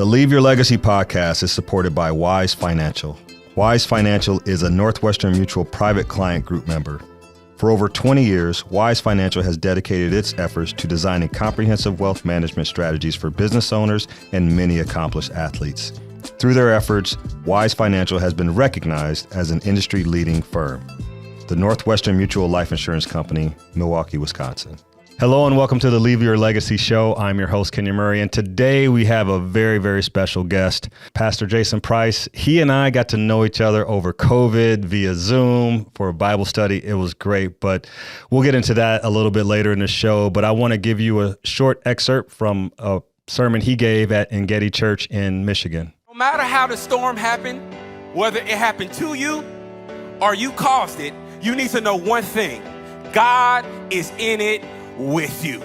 The Leave Your Legacy podcast is supported by Wise Financial. Wise Financial is a Northwestern Mutual private client group member. For over 20 years, Wise Financial has dedicated its efforts to designing comprehensive wealth management strategies for business owners and many accomplished athletes. Through their efforts, Wise Financial has been recognized as an industry-leading firm. The Northwestern Mutual Life Insurance Company, Milwaukee, Wisconsin. Hello and welcome to the Leave Your Legacy show. I'm your host, Kenyon Murray, and today we have a very, very special guest, Pastor Jayson Price. He and I got to know each other over COVID via Zoom for a Bible study. It was great, but we'll get into that a little bit later in the show. But I want to give you a short excerpt from a sermon he gave at Engedi Church in Michigan. No matter how the storm happened, whether it happened to you or you caused it, you need to know one thing. God is in it with you.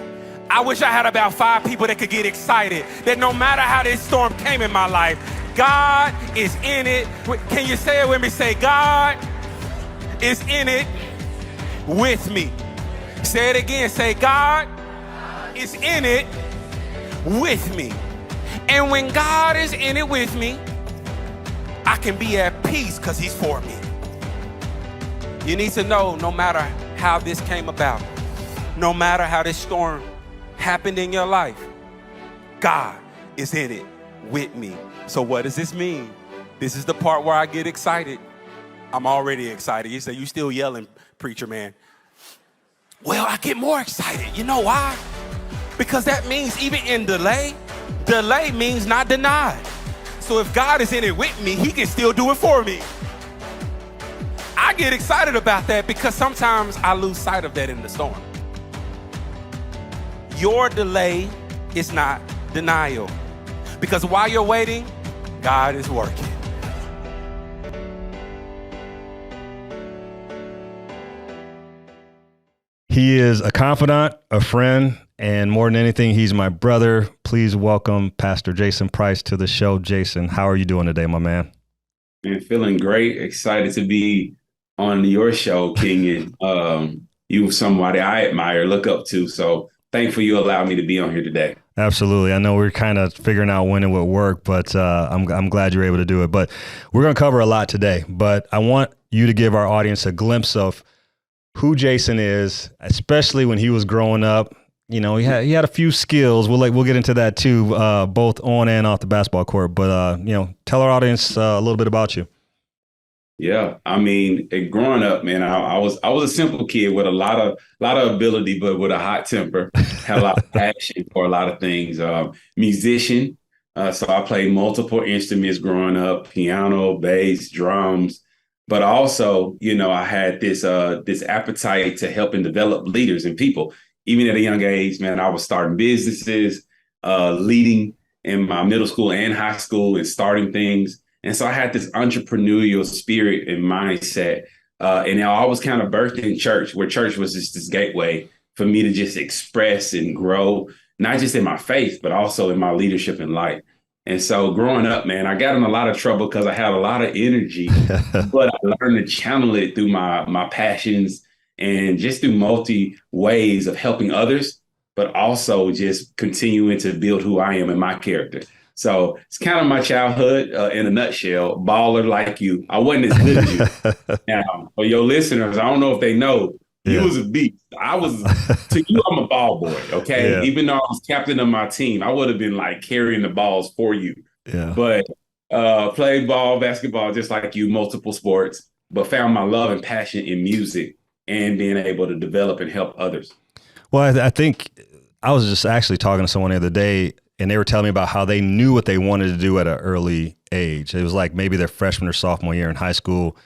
I wish I had about 5 people that could get excited that no matter how this storm came in my life, God is in it. Can you say it with me? Say, God is in it with me. Say it again. Say, God is in it with me. And when God is in it with me, I can be at peace because he's for me. You need to know, no matter how this came about, no matter how this storm happened in your life, God is in it with me. So what does this mean? This is the part where I get excited. I'm already excited. You say, you still yelling, preacher man. Well, I get more excited. You know why? Because that means even in delay means not denied. So if God is in it with me, he can still do it for me. I get excited about that because sometimes I lose sight of that in the storm. Your delay is not denial. Because while you're waiting, God is working. He is a confidant, a friend, and more than anything, he's my brother. Please welcome Pastor Jayson Price to the show. Jayson, how are you doing today, my man? Man, feeling great. Excited to be on your show, Kenyon. You somebody I admire, look up to. So thankful you allowed me to be on here today. Absolutely. I know we're kind of figuring out when it would work, but I'm glad you're able to do it. But we're going to cover a lot today. But I want you to give our audience a glimpse of who Jayson is, especially when he was growing up. You know, he had a few skills. We'll get into that too, both on and off the basketball court. But tell our audience a little bit about you. Yeah, I mean, growing up, man, I was a simple kid with a lot of ability, but with a hot temper. Had a lot of passion for a lot of things. Musician, so I played multiple instruments growing up: piano, bass, drums. But also, I had this appetite to help and develop leaders and people. Even at a young age, man, I was starting businesses, leading in my middle school and high school, and starting things. And so I had this entrepreneurial spirit and mindset. And I always kind of birthed in church, where church was just this gateway for me to just express and grow, not just in my faith, but also in my leadership in life. And so growing up, man, I got in a lot of trouble because I had a lot of energy, but I learned to channel it through my passions and just through multi ways of helping others, but also just continuing to build who I am and my character. So it's kind of my childhood in a nutshell. Baller like you. I wasn't as good as you. Now, for your listeners, I don't know if they know, you was a beast. To you, I'm a ball boy, okay? Yeah. Even though I was captain of my team, I would have been like carrying the balls for you. Yeah. But played ball, basketball, just like you, multiple sports, but found my love and passion in music and being able to develop and help others. Well, I think I was just actually talking to someone the other day, and they were telling me about how they knew what they wanted to do at an early age. It was like maybe their freshman or sophomore year in high school.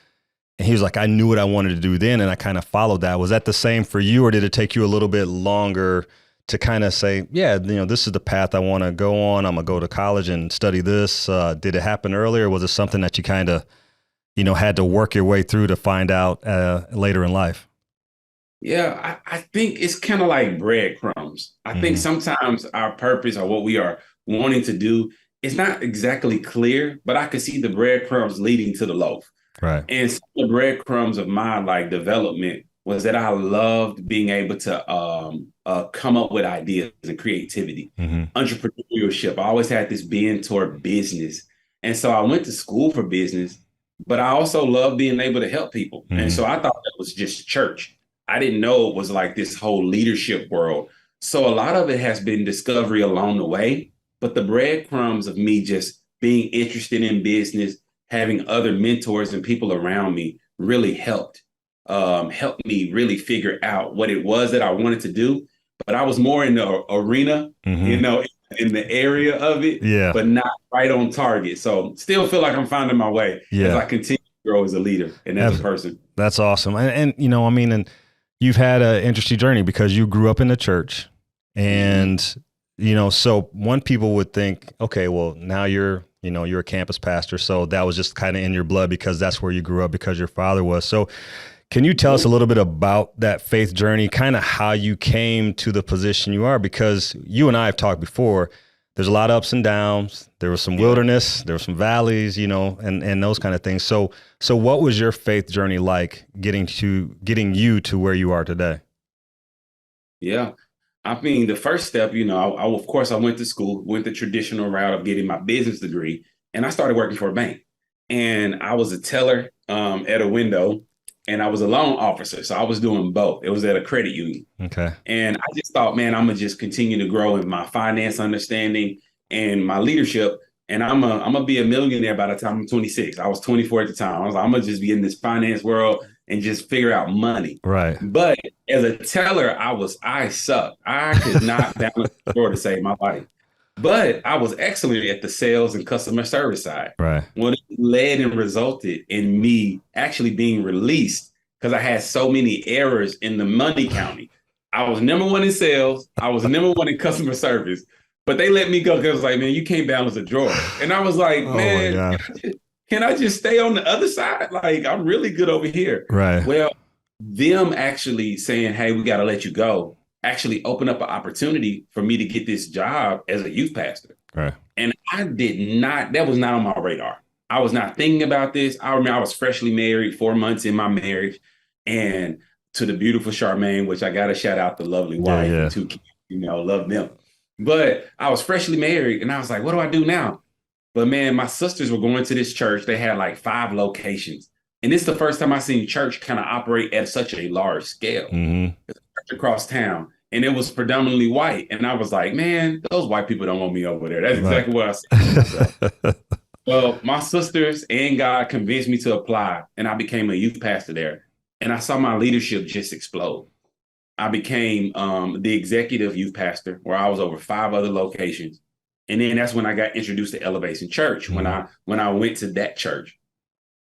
And he was like, I knew what I wanted to do then, and I kind of followed that. Was that the same for you, or did it take you a little bit longer to kind of say, yeah, this is the path I want to go on. I'm going to go to college and study this. Did it happen earlier? Or was it something that you kind of, had to work your way through to find out later in life? Yeah, I think it's kind of like breadcrumbs. I think sometimes our purpose or what we are wanting to do is not exactly clear, but I can see the breadcrumbs leading to the loaf. Right. And some of the breadcrumbs of my development was that I loved being able to come up with ideas and creativity, entrepreneurship. I always had this bend toward business. And so I went to school for business, but I also love being able to help people. And so I thought that was just church. I didn't know it was like this whole leadership world. So a lot of it has been discovery along the way, but the breadcrumbs of me just being interested in business, having other mentors and people around me really helped me really figure out what it was that I wanted to do. But I was more in the arena, in the area of it, but not right on target. So still feel like I'm finding my way as I continue to grow as a leader and as a person. That's awesome. And and you've had an interesting journey because you grew up in the church and, so one people would think, okay, well, now you're a campus pastor. So that was just kind of in your blood because that's where you grew up because your father was. So can you tell us a little bit about that faith journey, kind of how you came to the position you are? Because you and I have talked before, there's a lot of ups and downs. There was some wilderness, there were some valleys, and those kind of things. So what was your faith journey like getting you to where you are today? Yeah. I mean, the first step, of course, I went to school, went the traditional route of getting my business degree, and I started working for a bank. And I was a teller at a window, and I was a loan officer. So I was doing both. It was at a credit union. Okay. And I just thought, man, I'm going to just continue to grow in my finance understanding and my leadership. And I'm going to be a millionaire by the time I'm 26. I was 24 at the time. I was like, I'm going to just be in this finance world and just figure out money. Right. But as a teller, I sucked. I could not balance the store to save my life. But I was excellent at the sales and customer service side. Right. Well, it led and resulted in me actually being released because I had so many errors in the money counting. I was number one in sales. I was number one in customer service. But they let me go because it was like, man, you can't balance a drawer. And I was like, man, can I just stay on the other side? Like, I'm really good over here. Right. Well, them actually saying, hey, we got to let you go, actually opened up an opportunity for me to get this job as a youth pastor. Right. And that was not on my radar. I was not thinking about this. I remember I was freshly married, 4 months in my marriage, and to the beautiful Charmaine, which I got to shout out the lovely wife and 2 kids, love them. But I was freshly married and I was like, what do I do now? But man, my sisters were going to this church. They had like 5 locations. And this is the first time I seen church kind of operate at such a large scale. It's a church across town. And it was predominantly white. And I was like, man, those white people don't want me over there. That's exactly what I said. Well, my sisters and God convinced me to apply. And I became a youth pastor there. And I saw my leadership just explode. I became the executive youth pastor where I was over 5 other locations. And then that's when I got introduced to Elevation Church, when I went to that church.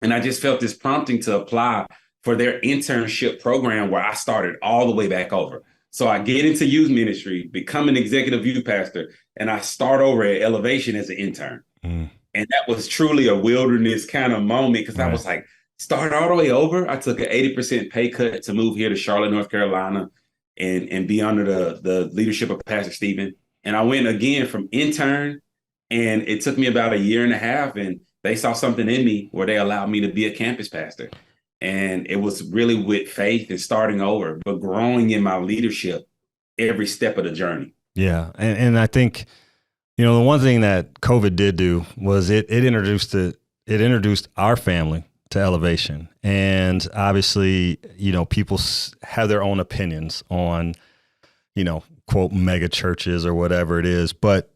And I just felt this prompting to apply for their internship program where I started all the way back over. So I get into youth ministry, become an executive youth pastor, and I start over at Elevation as an intern. And that was truly a wilderness kind of moment because I was like, start all the way over. I took an 80% pay cut to move here to Charlotte, North Carolina, and be under the leadership of Pastor Stephen. And I went again from intern, and it took me about 1.5 years, and they saw something in me where they allowed me to be a campus pastor. And it was really with faith and starting over, but growing in my leadership every step of the journey. Yeah. And I think, the one thing that COVID did do was it introduced our family to Elevation. And obviously, people have their own opinions on, quote, mega churches or whatever it is. But,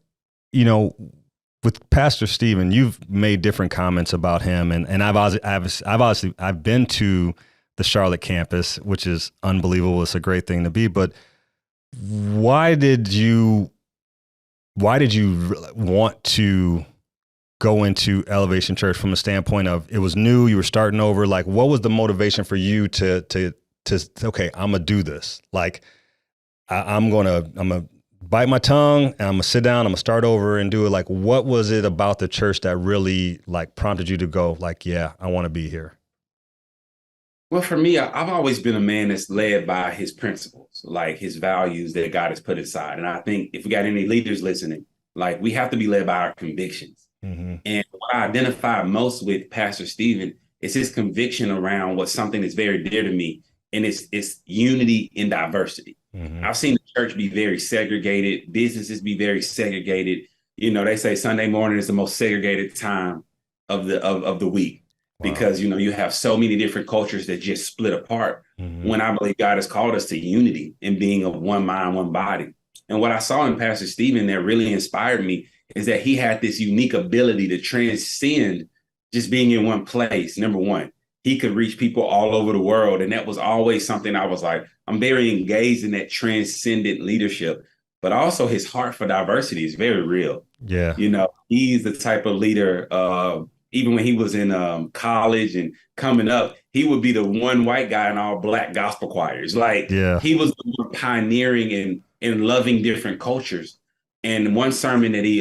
with Pastor Stephen, you've made different comments about him. And I've been to the Charlotte campus, which is unbelievable. It's a great thing to be. But why did you want to go into Elevation Church from a standpoint of it was new, you were starting over? Like, what was the motivation for you to okay, I'm gonna do this. Like, I'm gonna bite my tongue and I'm gonna sit down, I'm gonna start over and do it. Like, what was it about the church that really like prompted you to go like, yeah, I want to be here? Well, for me, I've always been a man that's led by his principles, like his values that God has put aside. And I think if we got any leaders listening, like, we have to be led by our convictions. And what I identify most with Pastor Stephen is his conviction around what something that's very dear to me and it's unity in diversity. Mm-hmm. I've seen the church be very segregated, businesses be very segregated. You know, they say Sunday morning is the most segregated time of the week. Wow. Because, you know, you have so many different cultures that just split apart. Mm-hmm. When I believe God has called us to unity and being of one mind, one body. And what I saw in Pastor Stephen that really inspired me is that he had this unique ability to transcend just being in one place. Number one, he could reach people all over the world. And that was always something I was like, I'm very engaged in that transcendent leadership, but also his heart for diversity is very real. Yeah. You know, he's the type of leader, even when he was in college and coming up, he would be the one white guy in all Black gospel choirs. Like, he was the one pioneering and loving different cultures. And one sermon that he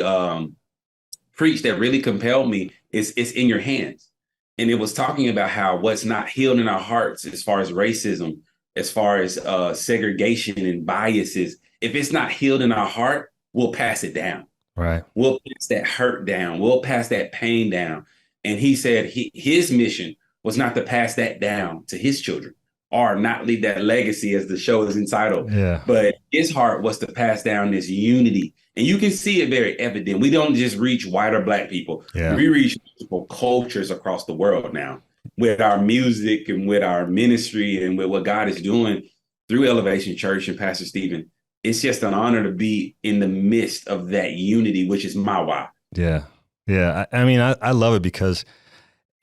preached that really compelled me is "It's in your hands." And it was talking about how what's not healed in our hearts, as far as racism, as far as segregation and biases, if it's not healed in our heart, we'll pass it down. Right. We'll pass that hurt down. We'll pass that pain down. And he said his mission was not to pass that down to his children or not leave that legacy, as the show is entitled. Yeah. But his heart was to pass down this unity. And you can see it very evident. We don't just reach white or Black people. Yeah. We reach multiple cultures across the world now with our music and with our ministry and with what God is doing through Elevation Church and Pastor Stephen. It's just an honor to be in the midst of that unity, which is my why. Yeah. Yeah. I mean, I love it because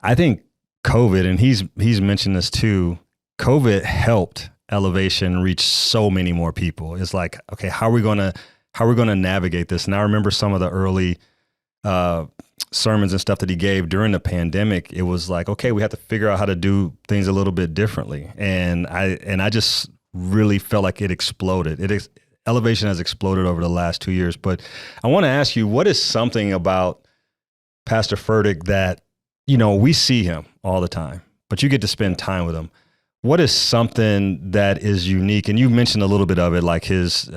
I think COVID, and he's mentioned this too, COVID helped Elevation reach so many more people. It's like, okay, how are we going to navigate this? And I remember some of the early sermons and stuff that he gave during the pandemic. It was like, okay, we have to figure out how to do things a little bit differently. And I just really felt like it exploded. Elevation has exploded over the last 2 years. But I want to ask you, what is something about Pastor Furtick that, you know, we see him all the time, but you get to spend time with him. What is something that is unique? And you mentioned a little bit of it, like his,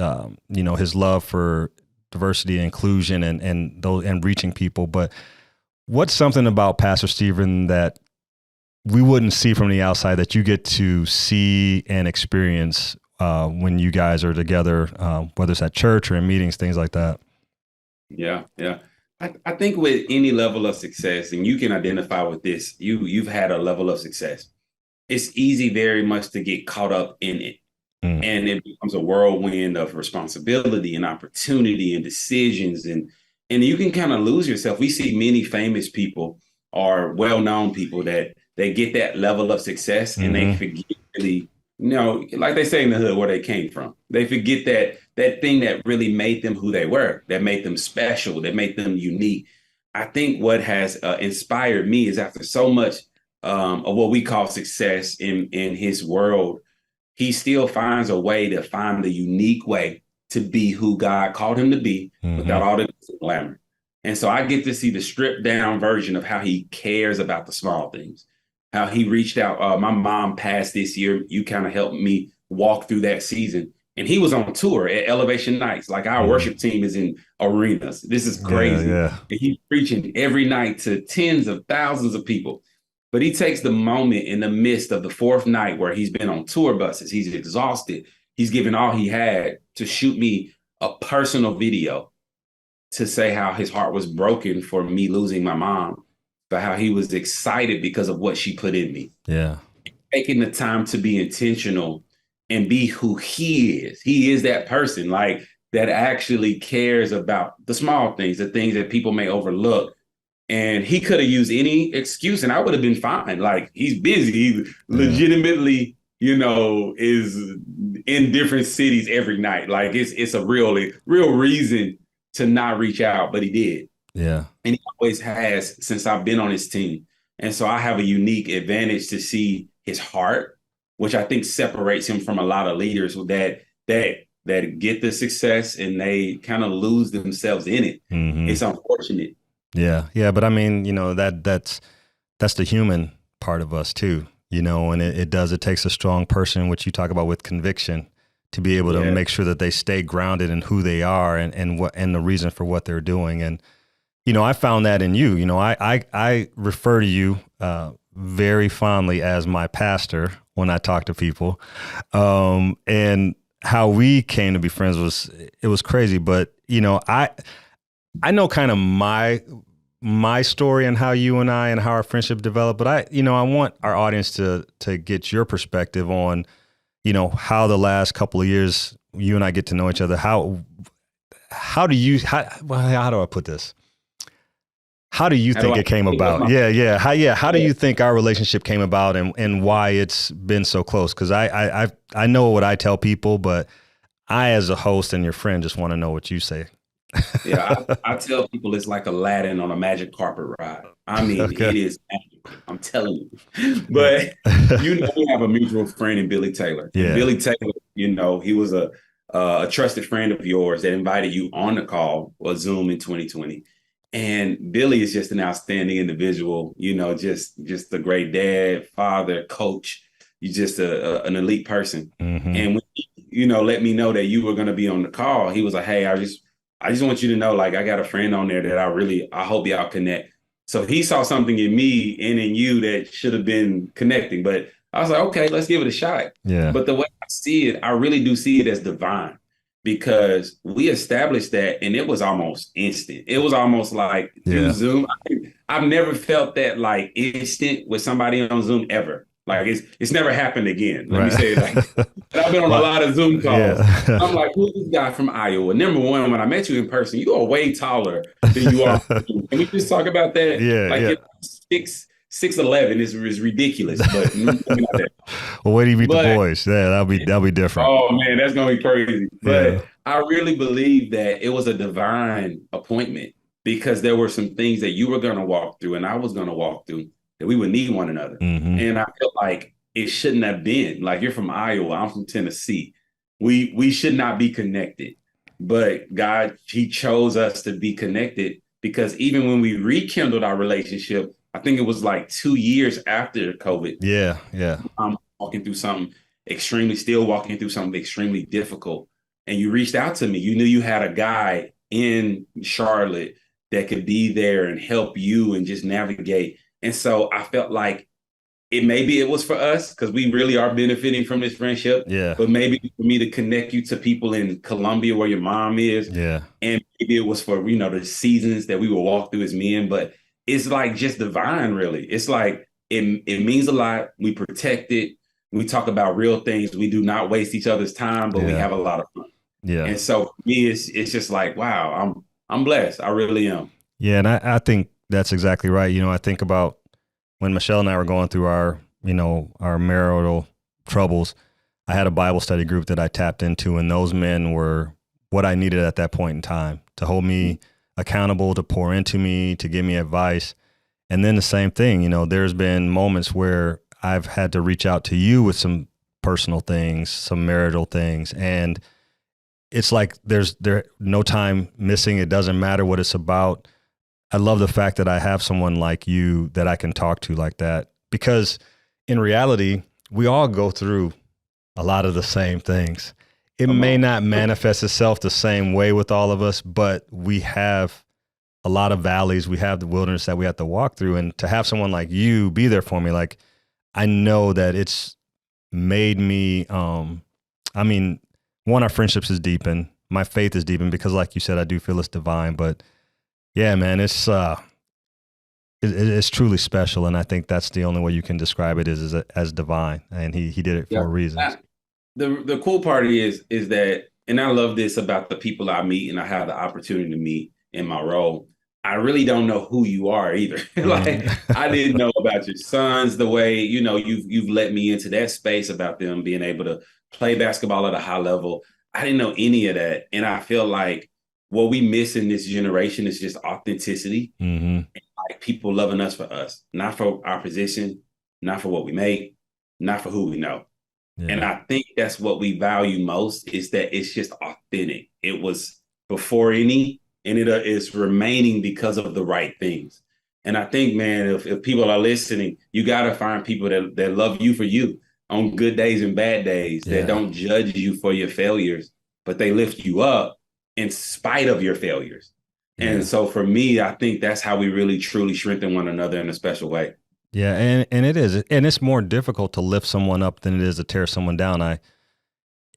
his love for diversity and inclusion and reaching people. But what's something about Pastor Stephen that we wouldn't see from the outside that you get to see and experience when you guys are together, whether it's at church or in meetings, things like that? Yeah. I think with any level of success, and you can identify with this, you've had a level of success. It's easy very much to get caught up in it. And it becomes a whirlwind of responsibility and opportunity and decisions. And you can kind of lose yourself. We see many famous people or well-known people that they get that level of success and they forget really, like they say in the hood, where they came from. They forget that thing that really made them who they were, that made them special, that made them unique. I think what has inspired me is after so much of what we call success in his world, he still finds a way to find the unique way to be who God called him to be without all the glamour. And so I get to see the stripped down version of how he cares about the small things, how he reached out. My mom passed this year. You kind of helped me walk through that season. And he was on tour at Elevation Nights. Like our worship team is in arenas. This is crazy. Yeah. And he's preaching every night to tens of thousands of people. But he takes the moment in the midst of the fourth night where he's been on tour buses. He's exhausted. He's given all he had to shoot me a personal video to say how his heart was broken for me losing my mom, but how he was excited because of what she put in me. Yeah. Taking the time to be intentional and be who he is. He is that person like that actually cares about the small things, the things that people may overlook. And he could have used any excuse and I would have been fine. Like, he's busy. He legitimately, is in different cities every night. Like, it's a real reason to not reach out, but he did. Yeah. And he always has since I've been on his team. And so I have a unique advantage to see his heart, which I think separates him from a lot of leaders that get the success and they kind of lose themselves in it. It's unfortunate. Yeah. But I mean, that's the human part of us too, and it takes a strong person, which you talk about with conviction, to be able to make sure that they stay grounded in who they are and the reason for what they're doing. And, I found that in you. I refer to you very fondly as my pastor when I talk to people. And how we came to be friends was crazy. But, you know, I know kind of my story and how you and I and how our friendship developed. But I want our audience to get your perspective on, you know, how the last couple of years you and I get to know each other. How do I put this? How do you think it came about? How do you think our relationship came about and why it's been so close? Because I know what I tell people, but I, as a host and your friend, just want to know what you say. I tell people it's like Aladdin on a magic carpet ride. I mean, It is magical. I'm telling you. But we have a mutual friend in Billy Taylor. Yeah. And Billy Taylor, you know, he was a trusted friend of yours that invited you on the call or Zoom in 2020. And Billy is just an outstanding individual, you know, just a great dad, father, coach. You're just an elite person. Mm-hmm. And when you know, let me know that you were going to be on the call, he was like, hey, I just want you to know, like, I got a friend on there that I hope y'all connect. So he saw something in me and in you that should have been connecting. But I was like, okay, let's give it a shot. Yeah. But the way I see it, I really do see it as divine, because we established that and it was almost instant. It was almost like through Zoom. I've never felt that like instant with somebody on Zoom ever. Like it's never happened again. Let me say it like that. I've been on a lot of Zoom calls. Yeah. I'm like, who's this guy from Iowa? Number one, when I met you in person, you are way taller than you are. Can we just talk about that? Yeah. 6'11" is ridiculous. But well, wait till you meet the boys. Yeah, that'll be different. Oh man, that's gonna be crazy. But I really believe that it was a divine appointment, because there were some things that you were gonna walk through and I was gonna walk through, that we would need one another. Mm-hmm. And I felt like it shouldn't have been. Like, you're from Iowa, I'm from Tennessee. We should not be connected. But God, he chose us to be connected, because even when we rekindled our relationship, I think it was like 2 years after COVID. Yeah. I'm still walking through something extremely difficult. And you reached out to me. You knew you had a guy in Charlotte that could be there and help you and just navigate. And so I felt like maybe it was for us, because we really are benefiting from this friendship. Yeah. But maybe for me to connect you to people in Columbia where your mom is. Yeah. And maybe it was for, you know, the seasons that we will walk through as men. But it's like just divine, really. It's like it means a lot. We protect it. We talk about real things. We do not waste each other's time, but we have a lot of fun. Yeah. And so for me, it's just like, wow, I'm blessed. I really am. Yeah. And I think that's exactly right. You know, I think about when Michelle and I were going through our marital troubles, I had a Bible study group that I tapped into, and those men were what I needed at that point in time to hold me accountable, to pour into me, to give me advice. And then the same thing, you know, there's been moments where I've had to reach out to you with some personal things, some marital things. And it's like there's no time missing. It doesn't matter what it's about. I love the fact that I have someone like you that I can talk to like that, because in reality, we all go through a lot of the same things. It may not manifest itself the same way with all of us, but we have a lot of valleys. We have the wilderness that we have to walk through. And to have someone like you be there for me, like, I know that it's made me, one, our friendships is deepened. My faith is deepened, because like you said, I do feel it's divine. But yeah, man, it's truly special. And I think that's the only way you can describe it is as divine. And he did it for a reason. The cool part is that, and I love this about the people I meet and I have the opportunity to meet in my role, I really don't know who you are either. Like, I didn't know about your sons the way, you know, you've let me into that space about them being able to play basketball at a high level. I didn't know any of that. And I feel like what we miss in this generation is just authenticity. Mm-hmm. And like people loving us for us, not for our position, not for what we make, not for who we know. Yeah. And I think that's what we value most, is that it's just authentic. It was before any, and it is remaining because of the right things. And I think, man, if people are listening, you got to find people that love you for you on good days and bad days, that don't judge you for your failures, but they lift you up in spite of your failures. Yeah. And so for me, I think that's how we really, truly strengthen one another in a special way. Yeah, and it is, and it's more difficult to lift someone up than it is to tear someone down.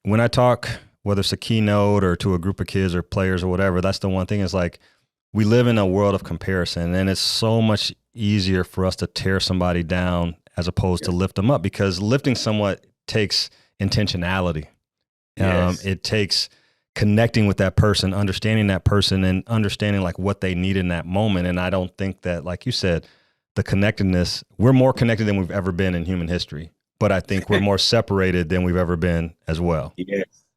When I talk, whether it's a keynote or to a group of kids or players or whatever, that's the one thing is like we live in a world of comparison, and it's so much easier for us to tear somebody down as opposed to lift them up, because lifting someone takes intentionality. Yes. It takes connecting with that person, understanding that person, and understanding like what they need in that moment. And I don't think that, like you said, the connectedness, we're more connected than we've ever been in human history, but I think we're more separated than we've ever been as well.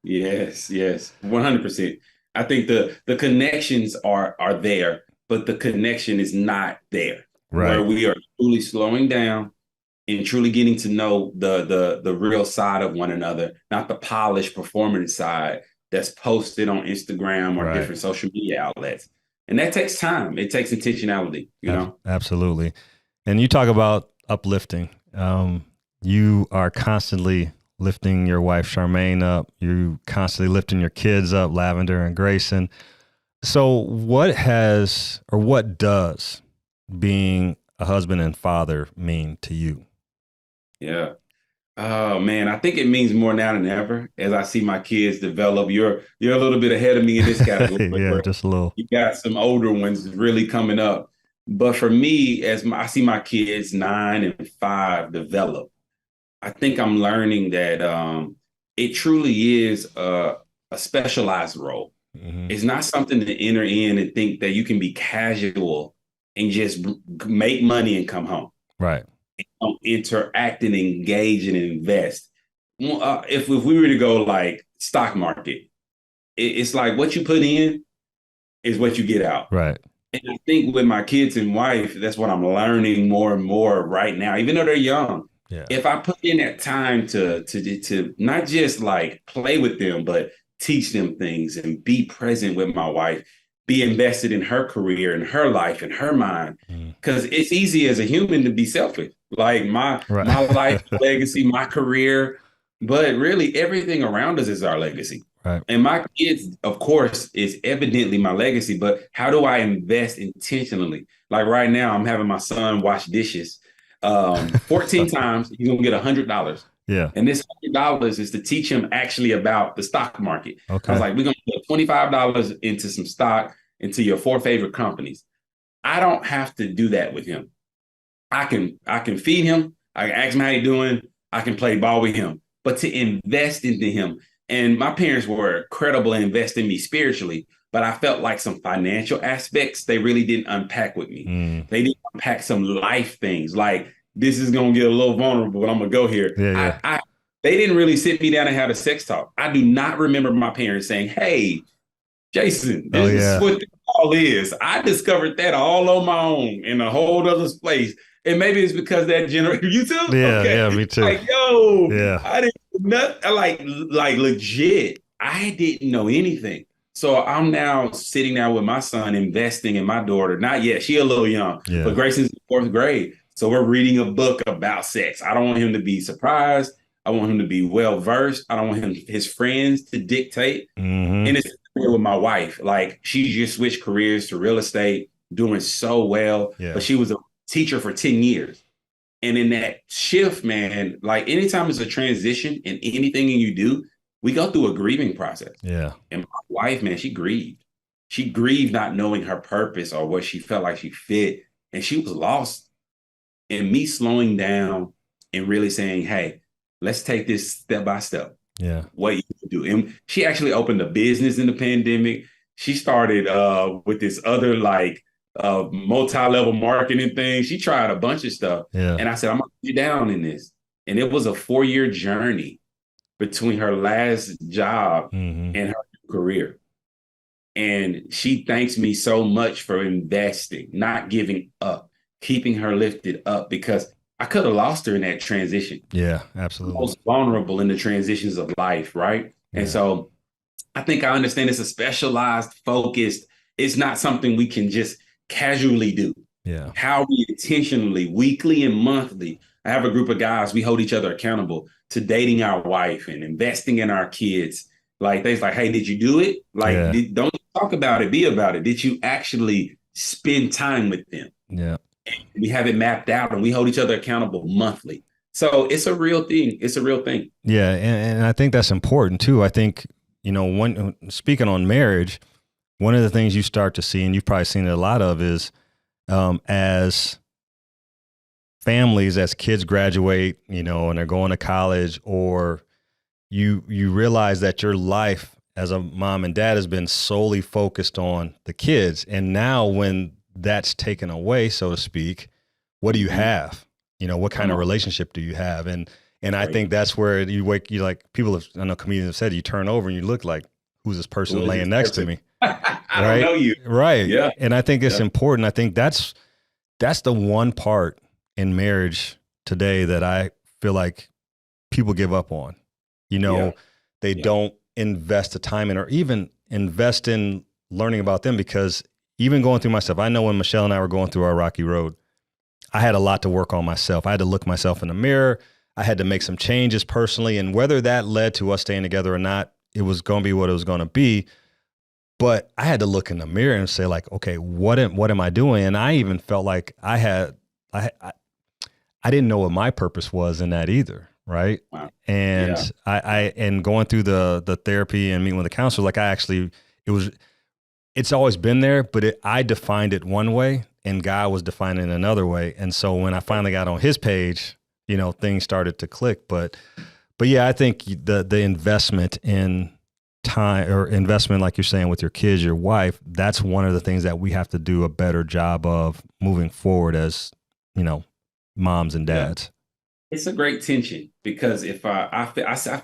Yes. 100%. I think the connections are there, but the connection is not there. Right. Where we are truly slowing down and truly getting to know the real side of one another, not the polished performance side that's posted on Instagram or different social media outlets. And that takes time. It takes intentionality, you know? Absolutely. And you talk about uplifting. You are constantly lifting your wife, Charmaine, up. You constantly lifting your kids up, Lavender and Grayson. So what does being a husband and father mean to you? Yeah. Oh man, I think it means more now than ever as I see my kids develop. You're a little bit ahead of me in this category. Yeah, just a little. You got some older ones really coming up. But for me, I see my kids 9 and 5 develop, I think I'm learning that it truly is a specialized role. Mm-hmm. It's not something to enter in and think that you can be casual and just make money and come home. Right. Interact and engage and invest. If we were to go like stock market, it's like what you put in is what you get out. Right. And I think with my kids and wife, that's what I'm learning more and more right now, even though they're young. Yeah. If I put in that time to not just like play with them, but teach them things and be present with my wife, be invested in her career and her life and her mind. Because it's easy as a human to be selfish. Like my life, legacy, my career, but really everything around us is our legacy. Right. And my kids, of course, is evidently my legacy, but how do I invest intentionally? Like right now, I'm having my son wash dishes 14 times. He's gonna get $100. Yeah. And this $100 is to teach him actually about the stock market. Okay. I was like, we're gonna put $25 into some stock, into your 4 favorite companies. I don't have to do that with him. I can feed him. I can ask him how he's doing. I can play ball with him. But to invest into him, and my parents were incredible in investing in me spiritually, but I felt like some financial aspects they really didn't unpack with me. They didn't unpack some life things. Like, this is gonna get a little vulnerable, but I'm gonna go here. Yeah. They didn't really sit me down and have a sex talk. I do not remember my parents saying, "Hey, Jayson, this is what the call is." I discovered that all on my own in a whole other place. And maybe it's because that generation, you too? Yeah, okay. yeah, me too. Like, yo, yeah. I didn't like legit. I didn't know anything. So I'm now sitting down with my son, investing in my daughter. Not yet. She a little young, but Grayson's in 4th grade. So we're reading a book about sex. I don't want him to be surprised. I want him to be well-versed. I don't want his friends to dictate. And it's with my wife. Like, she just switched careers to real estate, doing so well. Yeah. But she was a teacher for 10 years. And in that shift, man, like anytime it's a transition in anything you do, we go through a grieving process. Yeah. And my wife, man, she grieved. She grieved not knowing her purpose or what she felt like she fit. And she was lost. And me slowing down and really saying, hey, let's take this step by step. Yeah. What you can do. And she actually opened a business in the pandemic. She started with this other like multi-level marketing thing. She tried a bunch of stuff. Yeah. And I said, I'm gonna put you down in this. And it was a 4-year journey between her last job and her career. And she thanks me so much for investing, not giving up, keeping her lifted up, because I could have lost her in that transition. Yeah, absolutely. Most vulnerable in the transitions of life, right? Yeah. And so I think I understand it's a specialized, focused. It's not something we can just casually do. Yeah. How we intentionally, weekly and monthly, I have a group of guys, we hold each other accountable to dating our wife and investing in our kids. Like, they's like, hey, did you do it? Like, don't talk about it, be about it. Did you actually spend time with them? Yeah. We have it mapped out, and we hold each other accountable monthly. So it's a real thing. It's a real thing. Yeah. And I think that's important too. I think, when speaking on marriage, one of the things you start to see, and you've probably seen it a lot of, is as families, as kids graduate, and they're going to college, or you realize that your life as a mom and dad has been solely focused on the kids. And now when that's taken away, so to speak, what do you have? What kind of relationship do you have? And I think that's where you like, I know comedians have said, you turn over and you look like, who's this person laying next to me? I don't know you. Right. Yeah. And I think it's important. I think that's the one part in marriage today that I feel like people give up on. They don't invest the time in, or even invest in learning about them, because even going through myself, I know when Michelle and I were going through our rocky road, I had a lot to work on myself. I had to look myself in the mirror. I had to make some changes personally. And whether that led to us staying together or not, it was going to be what it was going to be. But I had to look in the mirror and say, like, okay, what am I doing? And I even felt like I didn't know what my purpose was in that either. Right. Wow. And and going through the therapy and meeting with the counselor, like it's always been there, but I defined it one way and God was defining it another way. And so when I finally got on his page, things started to click. But yeah, I think the investment in time, or investment, like you're saying, with your kids, your wife, that's one of the things that we have to do a better job of moving forward as, moms and dads. It's a great tension, because if I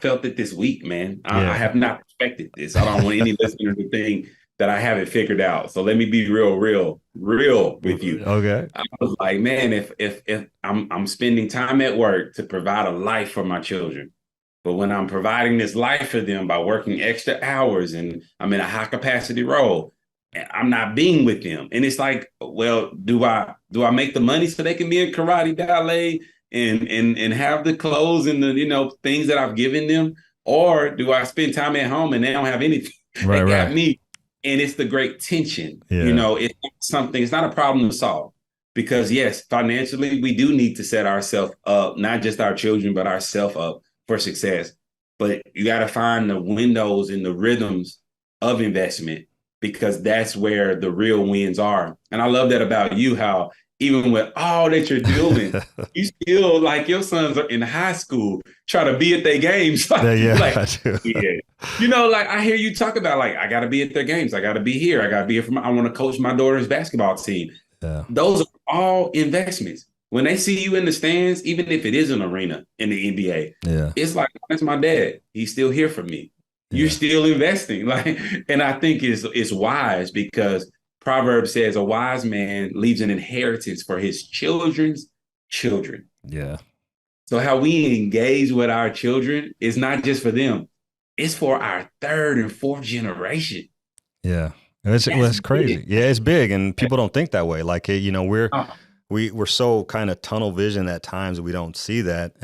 felt it this week, man. I have not expected this. I don't want any listeners to think that I have it figured out. So let me be real with you. Okay. I was like, man, if I'm spending time at work to provide a life for my children, but when I'm providing this life for them by working extra hours and I'm in a high capacity role, I'm not being with them. And it's like, well, do I make the money so they can be in karate, ballet, and have the clothes and the things that I've given them, or do I spend time at home and they don't have anything? Right, they got me. And it's the great tension. Yeah. It's not a problem to solve, because yes, financially we do need to set ourselves up, not just our children, but ourselves up for success. But you got to find the windows and the rhythms of investment, because that's where the real wins are. And I love that about you, how even with all that you're doing, you still, like, your sons are in high school, try to be at their games. I do. Like, I hear you talk about, like, I got to be at their games. I got to be here. I got to be here I want to coach my daughter's basketball team. Yeah. Those are all investments. When they see you in the stands, even if it is an arena in the NBA, it's like, that's my dad. He's still here for me. You're still investing. And I think it's wise, because Proverbs says a wise man leaves an inheritance for his children's children. Yeah. So how we engage with our children is not just for them. It's for our third and fourth generation. Yeah. It's crazy. Big. Yeah, it's big. And people don't think that way. Like, we're so kind of tunnel vision at times that we don't see that.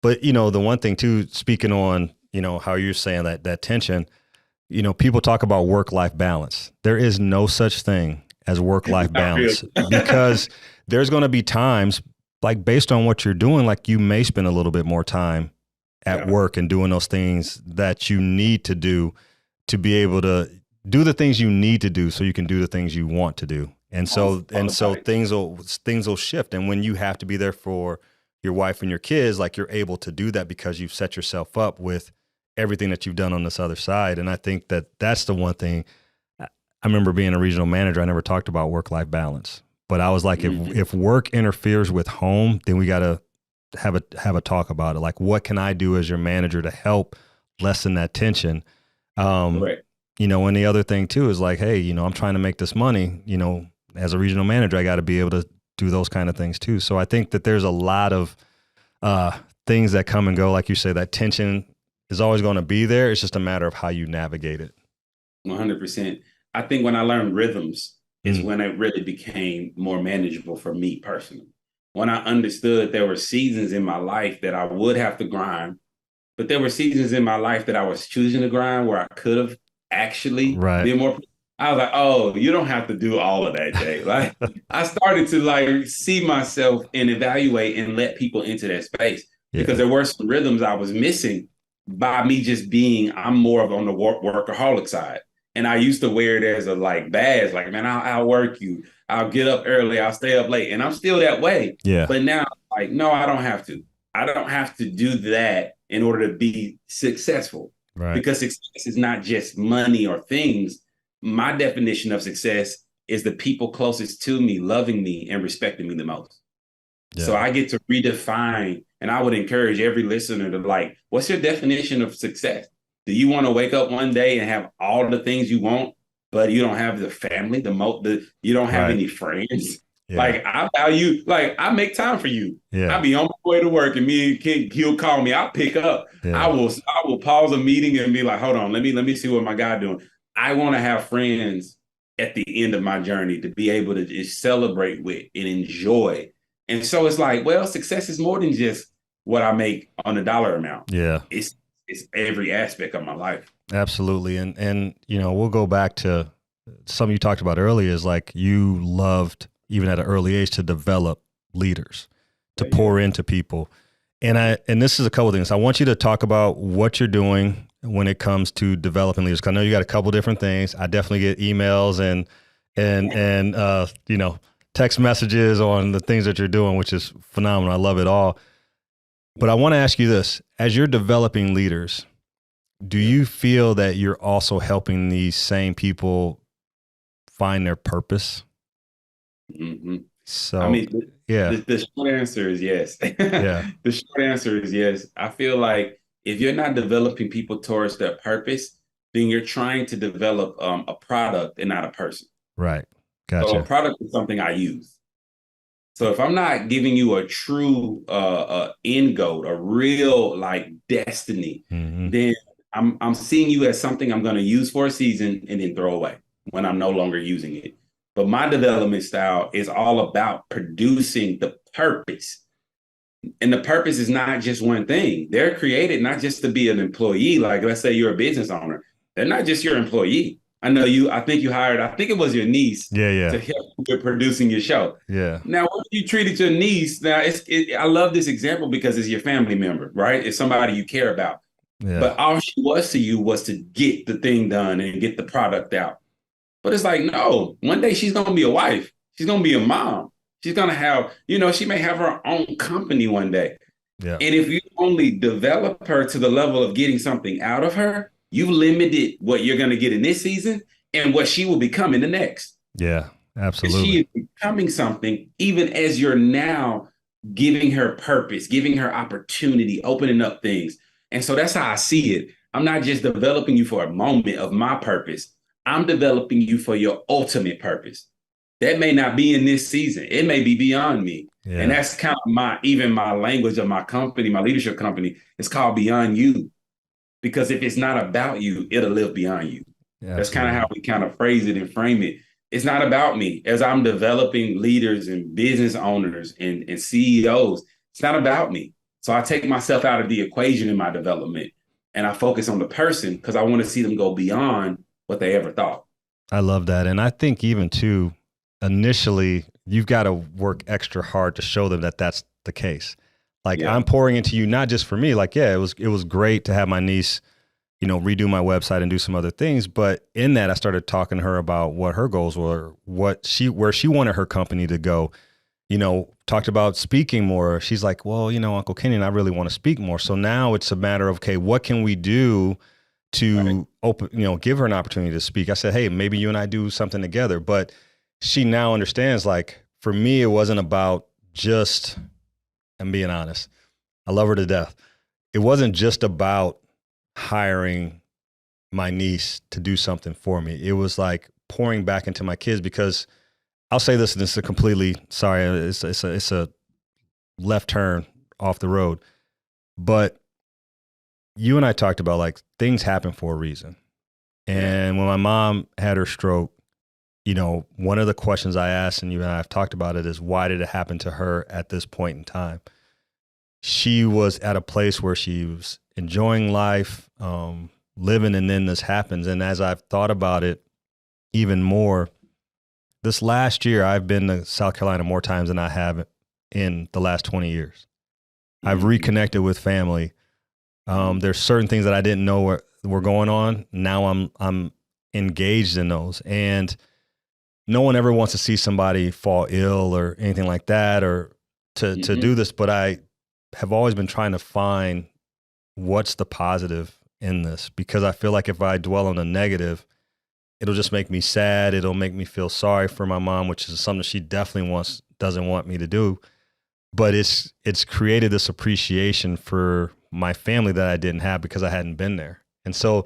But, the one thing too, speaking on, how you're saying that tension, people talk about work-life balance. There is no such thing as work-life balance, because there's going to be times, like, based on what you're doing, like, you may spend a little bit more time at work and doing those things that you need to do to be able to do the things you need to do so you can do the things you want to do. And so things will shift. And when you have to be there for your wife and your kids, like, you're able to do that because you've set yourself up with everything that you've done on this other side. And I think that's the one thing. I remember being a regional manager, I never talked about work-life balance, but I was like, if work interferes with home, then we got to have a talk about it. Like, what can I do as your manager to help lessen that tension? Right. And the other thing too is like, hey, I'm trying to make this money, as a regional manager, I got to be able to do those kind of things too. So I think that there's a lot of things that come and go. Like you say, that tension is always going to be there. It's just a matter of how you navigate it. 100%. I think when I learned rhythms is when it really became more manageable for me personally. When I understood there were seasons in my life that I would have to grind, but there were seasons in my life that I was choosing to grind where I could have actually been more. I was like, oh, you don't have to do all of that, Jay. Like I started to like see myself and evaluate and let people into that space because Yeah. there were some rhythms I was missing by me just being, I'm more of on the workaholic side. And I used to wear it as a like badge, like, man, I'll work you. I'll get up early. I'll stay up late. And I'm still that way. Yeah. But now, like, no, I don't have to. I don't have to do that in order to be successful Right. because success is not just money or things. My definition of success is the people closest to me loving me and respecting me the most. Yeah. So I get to redefine, and I would encourage every listener to like, what's your definition of success? Do you want to wake up one day and have all the things you want, but you don't have the family, you don't have any friends? Yeah. Like I value, like I make time for you. Yeah. I'll be on my way to work, and me and Ken, he'll call me. I'll pick up. Yeah. I will pause a meeting and be like, hold on, let me see what my guy doing. I want to have friends at the end of my journey to be able to just celebrate with and enjoy. And so it's like, well, success is more than just what I make on a dollar amount. Yeah. It's every aspect of my life. Absolutely. And you know, we'll go back to something you talked about earlier is like you loved even at an early age to develop leaders, to pour into people. And this is a couple of things. I want you to talk about what you're doing when it comes to developing leaders. 'Cause I know you got a couple different things. I definitely get emails and you know, text messages on the things that you're doing, which is phenomenal. I love it all. But I want to ask you this, as you're developing leaders, do you feel that you're also helping these same people find their purpose? Mm-hmm. So, I mean, yeah, the short answer is yes. Yeah. The short answer is yes. I feel like if you're not developing people towards their purpose, then you're trying to develop a product and not a person. Right. Gotcha. So a product is something I use. So if I'm not giving you a true end goal, a real like destiny, then I'm seeing you as something I'm going to use for a season and then throw away when I'm no longer using it. But my development style is all about producing the purpose. And the purpose is not just one thing. They're created not just to be an employee. Like, let's say you're a business owner. They're not just your employee. I know I think it was your niece Yeah. to help you with producing your show. Yeah. Now, what if you treated your niece? Now, I love this example because it's your family member, right? It's somebody you care about. Yeah. But all she was to you was to get the thing done and get the product out. But it's like, no, one day she's going to be a wife. She's going to be a mom. She's going to have, she may have her own company one day. Yeah. And if you only develop her to the level of getting something out of her, you limited what you're going to get in this season and what she will become in the next. Yeah, absolutely. She is becoming something even as you're now giving her purpose, giving her opportunity, opening up things. And so that's how I see it. I'm not just developing you for a moment of my purpose. I'm developing you for your ultimate purpose. That may not be in this season. It may be beyond me. Yeah. And that's kind of my language of my company, my leadership company. It's called Beyond You. Because if it's not about you, it'll live beyond you. Yeah, that's kind of how we kind of phrase it and frame it. It's not about me. As I'm developing leaders and business owners and CEOs, it's not about me. So I take myself out of the equation in my development and I focus on the person because I want to see them go beyond what they ever thought. I love that. And I think even too, initially, you've got to work extra hard to show them that that's the case. Like I'm pouring into you, not just for me, like, yeah, it was great to have my niece, redo my website and do some other things. But in that, I started talking to her about what her goals were, where she wanted her company to go, talked about speaking more. She's like, well, Uncle Kenyon, I really want to speak more. So now it's a matter of, okay, what can we do to open, give her an opportunity to speak? I said, hey, maybe you and I do something together. But she now understands, like, for me, it wasn't about just, I'm being honest, I love her to death. It wasn't just about hiring my niece to do something for me. It was like pouring back into my kids, because I'll say this, and this is a completely, sorry, it's a left turn off the road, but you and I talked about, like, things happen for a reason. And when my mom had her stroke, one of the questions I asked, and you and I have talked about it, is why did it happen to her at this point in time? She was at a place where she was enjoying life, living, and then this happens. And as I've thought about it, even more. This last year, I've been to South Carolina more times than I have in the last 20 years. I've reconnected with family. There's certain things that I didn't know were going on. Now I'm engaged in those. And no one ever wants to see somebody fall ill or anything like that, or to do this. But I have always been trying to find what's the positive in this, because I feel like if I dwell on the negative, it'll just make me sad. It'll make me feel sorry for my mom, which is something she definitely doesn't want me to do. But it's created this appreciation for my family that I didn't have because I hadn't been there. And so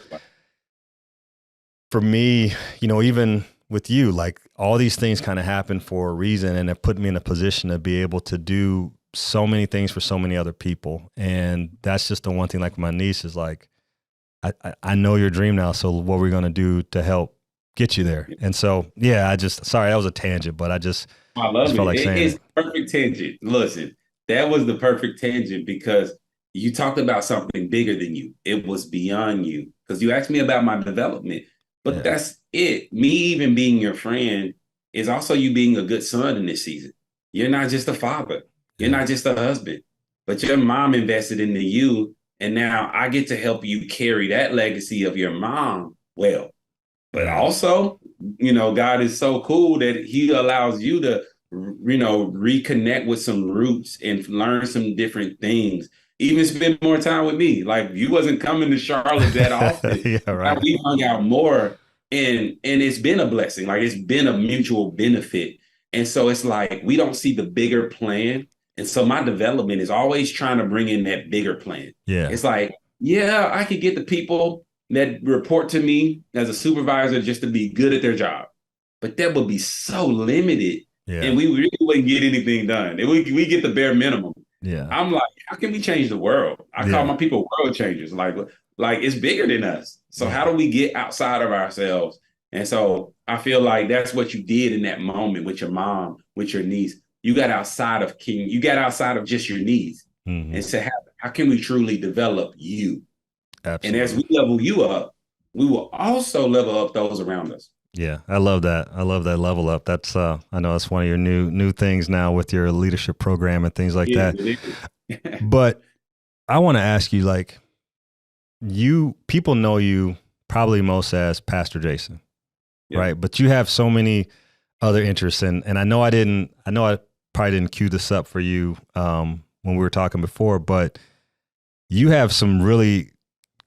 for me, even with you, like all these things kind of happen for a reason, and it put me in a position to be able to do so many things for so many other people. And that's just the one thing, like my niece is like, I know your dream now. So what are we going to do to help get you there? And so, yeah, sorry, that was a tangent, but I love felt it. like saying It's perfect tangent. Listen, that was the perfect tangent because you talked about something bigger than you. It was beyond you, because you asked me about my development, but that's it. Me even being your friend is also you being a good son in this season. You're not just a father. You're not just a husband, but your mom invested into you. And now I get to help you carry that legacy of your mom well. But also, God is so cool that he allows you to, reconnect with some roots and learn some different things. Even spend more time with me. Like, you wasn't coming to Charlotte that often. Yeah, right. We hung out more, and it's been a blessing. Like, it's been a mutual benefit. And so it's like, we don't see the bigger plan. And so my development is always trying to bring in that bigger plan. Yeah. It's like, I could get the people that report to me as a supervisor just to be good at their job. But that would be so limited. Yeah. And we really wouldn't get anything done. And we get the bare minimum. Yeah. I'm like, how can we change the world? I call my people world changers. Like it's bigger than us. So how do we get outside of ourselves? And so I feel like that's what you did in that moment with your mom, with your niece. You got outside of you got outside of just your needs and said, how can we truly develop you? Absolutely. And as we level you up, we will also level up those around us. Yeah, I love that. I love that level up. That's I know that's one of your new things now with your leadership program and things like that. But I want to ask you, like, people know you probably most as Pastor Jayson, right? But you have so many other interests, and I know I probably didn't cue this up for you when we were talking before, but you have some really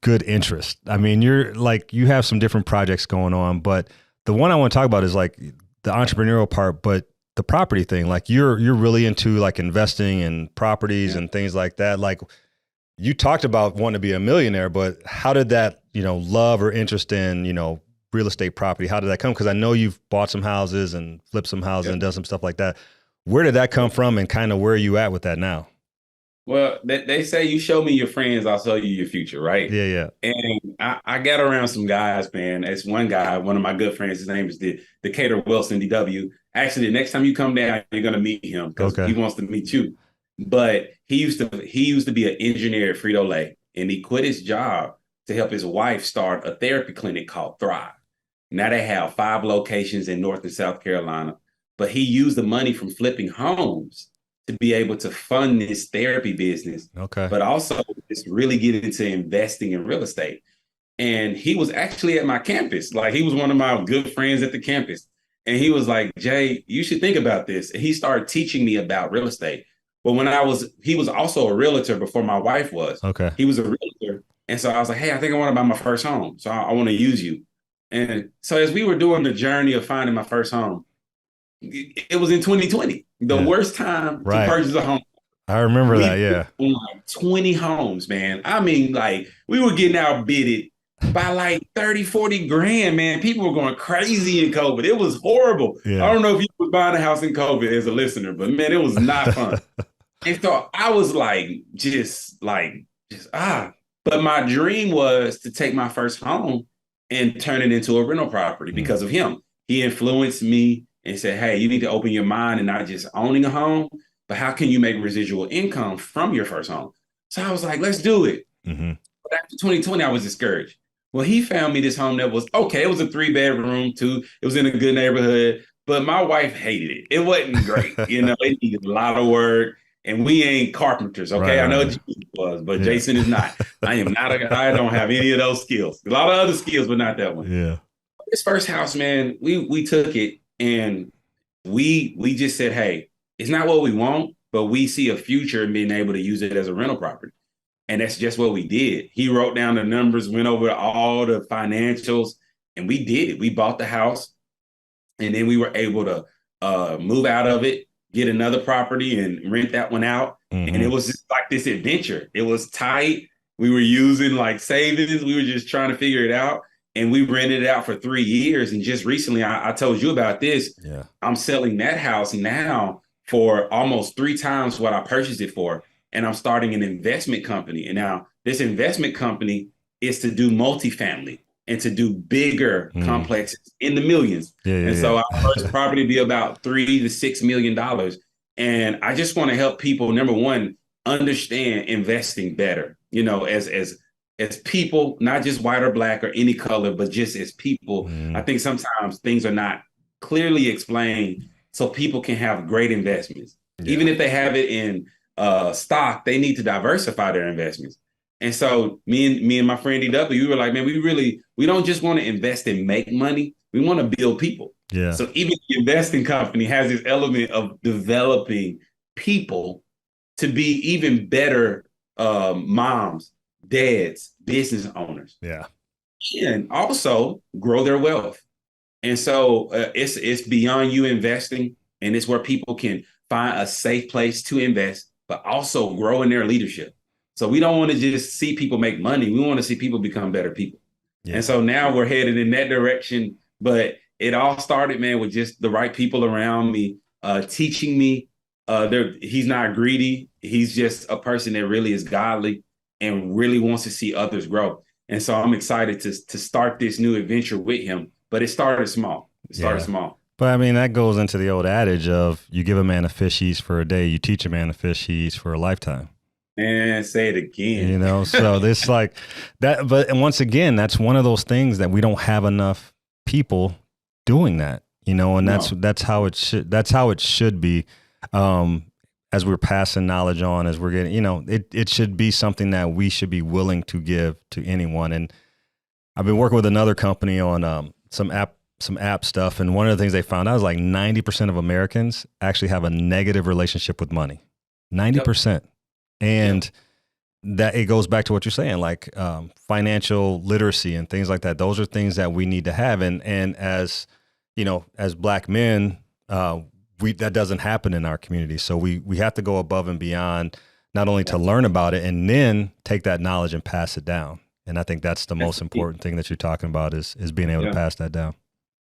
good interest. I mean, you have some different projects going on, but the one I want to talk about is like the entrepreneurial part, but the property thing. Like you're really into like investing in properties and things like that. Like you talked about wanting to be a millionaire, but how did that, love or interest in, real estate property, how did that come? Because I know you've bought some houses and flipped some houses and done some stuff like that. Where did that come from, and kind of where are you at with that now? Well, they say you show me your friends, I'll show you your future, right? Yeah. And I got around some guys, man. It's one guy, one of my good friends. His name is Decatur Wilson, DW. Actually, the next time you come down, you're going to meet him because he wants to meet you. But he used to be an engineer at Frito-Lay, and he quit his job to help his wife start a therapy clinic called Thrive. Now they have 5 locations in North and South Carolina, but he used the money from flipping homes to be able to fund this therapy business, but also just really get into investing in real estate. And he was actually at my campus. Like, he was one of my good friends at the campus. And he was like, Jay, you should think about this. And he started teaching me about real estate. But he was also a realtor before my wife was. He was a realtor. And so I was like, hey, I think I want to buy my first home. So I want to use you. And so as we were doing the journey of finding my first home, it was in 2020, the worst time to purchase a home. I remember that, yeah. Like 20 homes, man. I mean, like, we were getting outbidded by like 30, 40 grand, man. People were going crazy in COVID. It was horrible. Yeah. I don't know if you were buying a house in COVID as a listener, but man, it was not fun. And so I was like, But my dream was to take my first home and turn it into a rental property because of him. He influenced me and said, hey, you need to open your mind and not just owning a home, but how can you make residual income from your first home? So I was like, let's do it. But after 2020, I was discouraged. Well, he found me this home that was okay. It was a 3-bedroom, too. It was in a good neighborhood, but my wife hated it. It wasn't great. It needed a lot of work, and we ain't carpenters. Okay. I know what Jason was, but Jayson is not. I am not. I don't have any of those skills. A lot of other skills, but not that one. Yeah. This first house, man, we took it and we just said, hey, it's not what we want, but we see a future in being able to use it as a rental property. And that's just what we did. He wrote down the numbers, went over all the financials, and we did it. We bought the house, and then we were able to move out of it, get another property, and rent that one out. Mm-hmm. And it was just like this adventure. It was tight. We were using like savings. We were just trying to figure it out. And we rented it out for 3 years. And just recently, I told you about this. Yeah. I'm selling that house now for almost 3 times what I purchased it for. And I'm starting an investment company. And now this investment company is to do multifamily and to do bigger complexes in the millions. So our first property be about $3 to $6 million. And I just want to help people, number one, understand investing better, as people, not just white or black or any color, but just as people. I think sometimes things are not clearly explained so people can have great investments. Even if they have it in stock, they need to diversify their investments. And so me and my friend DW, we were like, man, we don't just want to invest and make money. We want to build people. Yeah. So even the investing company has this element of developing people to be even better moms, dads, business owners. Yeah. And also grow their wealth. And so it's beyond you investing, and it's where people can find a safe place to invest, but also grow in their leadership. So we don't want to just see people make money. We want to see people become better people. Yeah. And so now we're headed in that direction. But it all started, man, with just the right people around me, teaching me. He's not greedy. He's just a person that really is godly and really wants to see others grow. And so I'm excited to start this new adventure with him. But it started small. Small. But I mean, that goes into the old adage of you give a man a fish, he eats for a day. You teach a man a fish, he eats for a lifetime. And say it again. So this like that. But once again, that's one of those things that we don't have enough people doing that, and that's how it should be. As we're passing knowledge on, as we're getting, it should be something that we should be willing to give to anyone. And I've been working with another company on some app stuff. And one of the things they found out is like 90% of Americans actually have a negative relationship with money, 90%. And that it goes back to what you're saying, like financial literacy and things like that. Those are things that we need to have. And as, as Black men, that doesn't happen in our community. So we have to go above and beyond, not only to learn about it and then take that knowledge and pass it down. And I think that's the most important thing that you're talking about is being able to pass that down.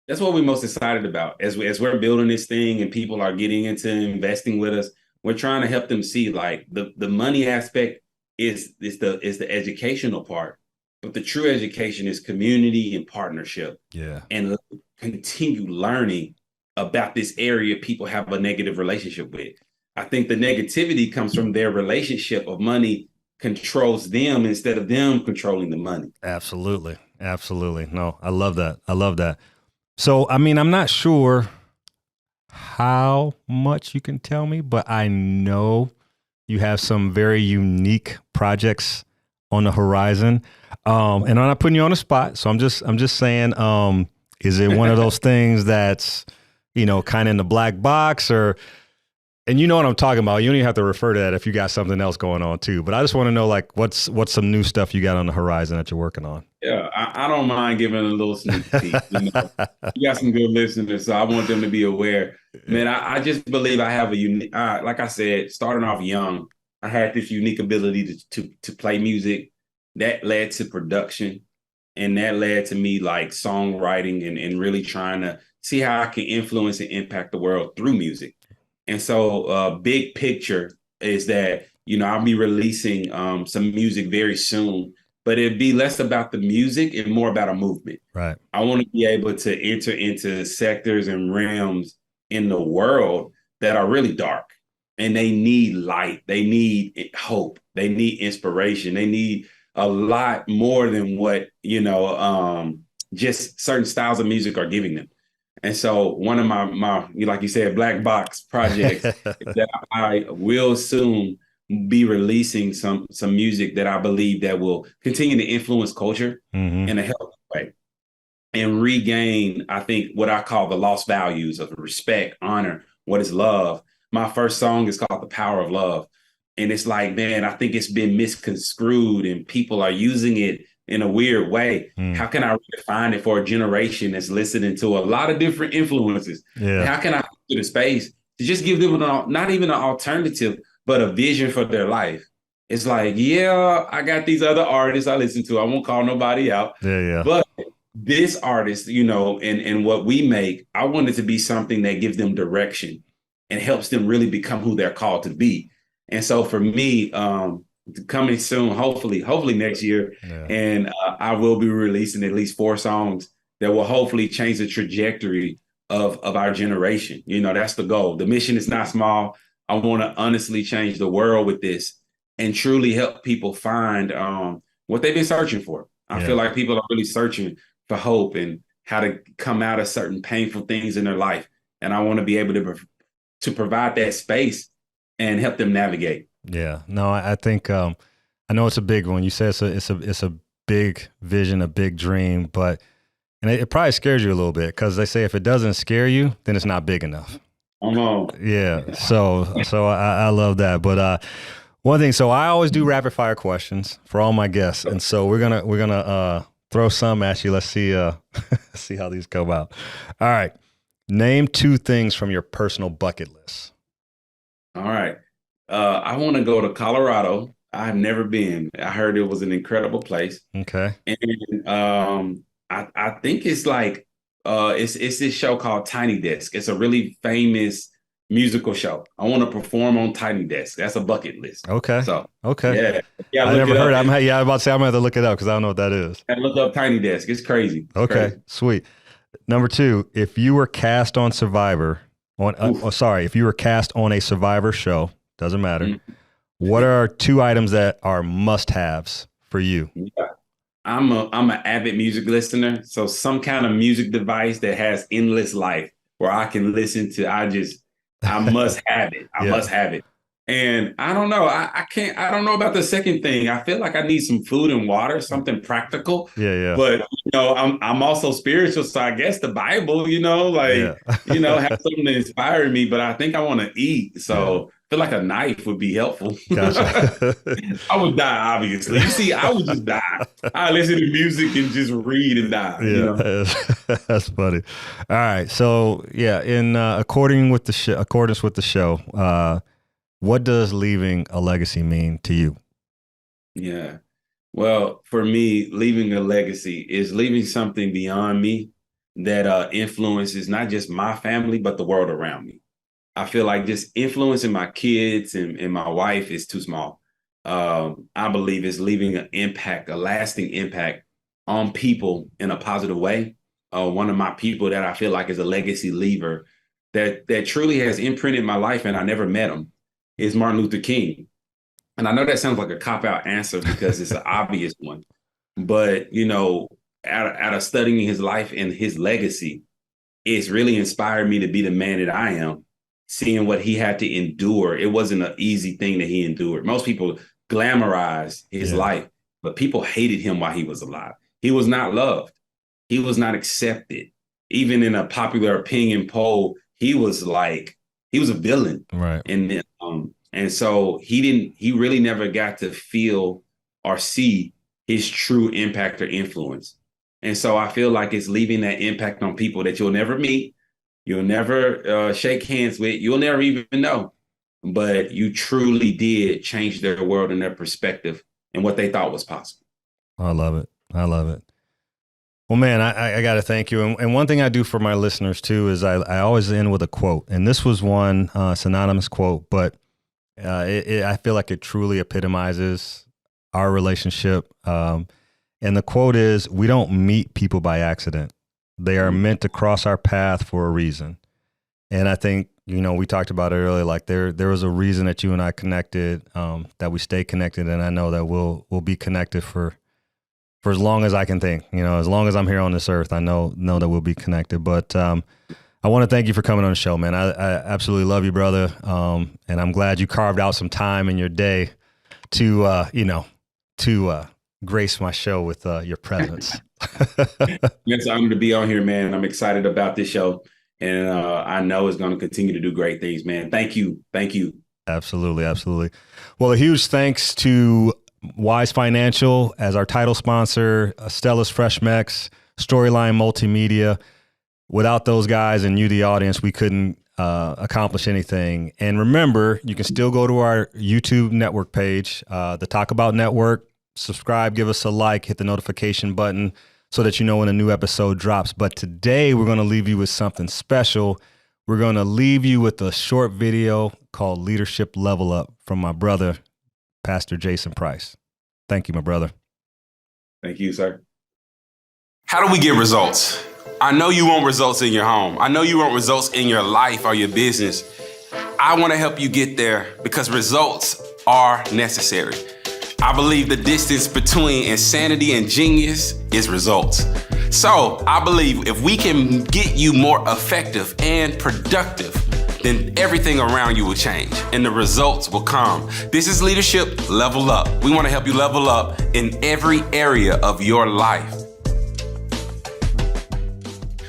That's what we're most excited about as we're building this thing and people are getting into investing with us. We're trying to help them see like the money aspect is the educational part, but the true education is community and partnership. Yeah. And continue learning about this area people have a negative relationship with. I think the negativity comes from their relationship of money controls them instead of them controlling the money. Absolutely. No, I love that. So, I mean, I'm not sure how much you can tell me, but I know you have some very unique projects on the horizon. And I'm not putting you on the spot. So I'm just saying, is it one of those things that's, kind of in the black box and you know what I'm talking about. You don't even have to refer to that if you got something else going on too. But I just want to know, like, what's some new stuff you got on the horizon that you're working on? Yeah, I don't mind giving a little sneak peek. You got some good listeners, so I want them to be aware. Man, I just believe I have a unique, like I said, starting off young, I had this unique ability to play music. That led to production, and that led to me like songwriting and really trying to see how I can influence and impact the world through music. And so big picture is that, I'll be releasing some music very soon, but it'd be less about the music and more about a movement. Right. I want to be able to enter into sectors and realms in the world that are really dark, and they need light. They need hope. They need inspiration. They need a lot more than what, just certain styles of music are giving them. And so one of my like you said, black box projects that I will soon be releasing some music that I believe that will continue to influence culture in a healthy way and regain, I think, what I call the lost values of respect, honor, what is love. My first song is called The Power of Love. And it's like, man, I think it's been misconstrued and people are using it in a weird way. How can I redefine it for a generation that's listening to a lot of different influences? Yeah. How can I put a space to just give them not even an alternative, but a vision for their life? It's like, yeah, I got these other artists I listen to. I won't call nobody out. Yeah. But this artist, and what we make, I want it to be something that gives them direction and helps them really become who they're called to be. And so for me, coming soon, hopefully next year, and I will be releasing at least 4 songs that will hopefully change the trajectory of our generation. That's the goal. The mission is not small. I want to honestly change the world with this and truly help people find what they've been searching for. I feel like people are really searching for hope and how to come out of certain painful things in their life. And I want to be able to provide that space and help them navigate. Yeah, no, I think, I know it's a big one. You said it's a big vision, a big dream, and it probably scares you a little bit because they say if it doesn't scare you, then it's not big enough. Yeah. So I love that. But, one thing, so I always do rapid fire questions for all my guests. And so we're gonna throw some at you. Let's see see how these come out. All right. Name 2 things from your personal bucket list. All right. I want to go to Colorado. I've never been. I heard it was an incredible place. Okay. And I think it's like it's this show called Tiny Desk. It's a really famous musical show. I want to perform on Tiny Desk. That's a bucket list. Okay. So okay. Yeah. I never heard it. I'm about to say I'm gonna have to look it up because I don't know what that is. And look up Tiny Desk. It's crazy. It's okay. crazy. Sweet. Number 2, if you were cast on Survivor if you were cast on a Survivor show, doesn't matter. What are 2 items that are must-haves for you? Yeah. I'm an avid music listener, so some kind of music device that has endless life where I can listen to. I must have it. I must have it. And I don't know. I don't know about the second thing. I feel like I need some food and water, something practical. Yeah. But I'm also spiritual, so I guess the Bible, have something to inspire me. But I think I want to eat, so I feel like a knife would be helpful. Gotcha. I would die, obviously. You see, I would just die. I listen to music and just read and die. Yeah, that's funny. All right, so in accordance with the show. What does leaving a legacy mean to you? Yeah. Well, for me, leaving a legacy is leaving something beyond me that influences not just my family, but the world around me. I feel like just influencing my kids and my wife is too small. I believe it's leaving an impact, a lasting impact on people in a positive way. One of my people that I feel like is a legacy leaver that truly has imprinted my life, and I never met him, is Martin Luther King. And I know that sounds like a cop-out answer because it's an obvious one. But, out of studying his life and his legacy, it's really inspired me to be the man that I am, seeing what he had to endure. It wasn't an easy thing that he endured. Most people glamorize his life, but people hated him while he was alive. He was not loved. He was not accepted. Even in a popular opinion poll, he was a villain. Right. And so he really never got to feel or see his true impact or influence. And so I feel like it's leaving that impact on people that you'll never meet, you'll never shake hands with, you'll never even know. But you truly did change their world and their perspective and what they thought was possible. I love it. Well, man, I got to thank you. And one thing I do for my listeners too is I always end with a quote. And this was one synonymous quote, but I feel like it truly epitomizes our relationship. And the quote is, "We don't meet people by accident. They are meant to cross our path for a reason. And I think, we talked about it earlier, like there was a reason that you and I connected, that we stay connected. And I know that we'll be connected for as long as I can think, as long as I'm here on this earth, I know that we'll be connected. But I want to thank you for coming on the show, man. I absolutely love you, brother. And I'm glad you carved out some time in your day to grace my show with your presence. It's an honor to be on here, man. I'm excited about this show. And I know it's going to continue to do great things, man. Thank you. Thank you. Absolutely. Absolutely. Well, a huge thanks to Wise Financial as our title sponsor, Stella's Fresh Mex, Storyline Multimedia. Without those guys and you, the audience, we couldn't accomplish anything. And remember, you can still go to our YouTube network page, the Talk About Network, subscribe, give us a like, hit the notification button, so that you know when a new episode drops. But today we're going to leave you with something special. We're going to leave you with a short video called Leadership Level Up from my brother, Pastor Jayson Price. Thank you, my brother. Thank you, sir. How do we get results? I know you want results in your home. I know you want results in your life or your business. I want to help you get there because results are necessary. I believe the distance between insanity and genius is results. So I believe if we can get you more effective and productive, then everything around you will change and the results will come. This is Leadership Level Up. We want to help you level up in every area of your life.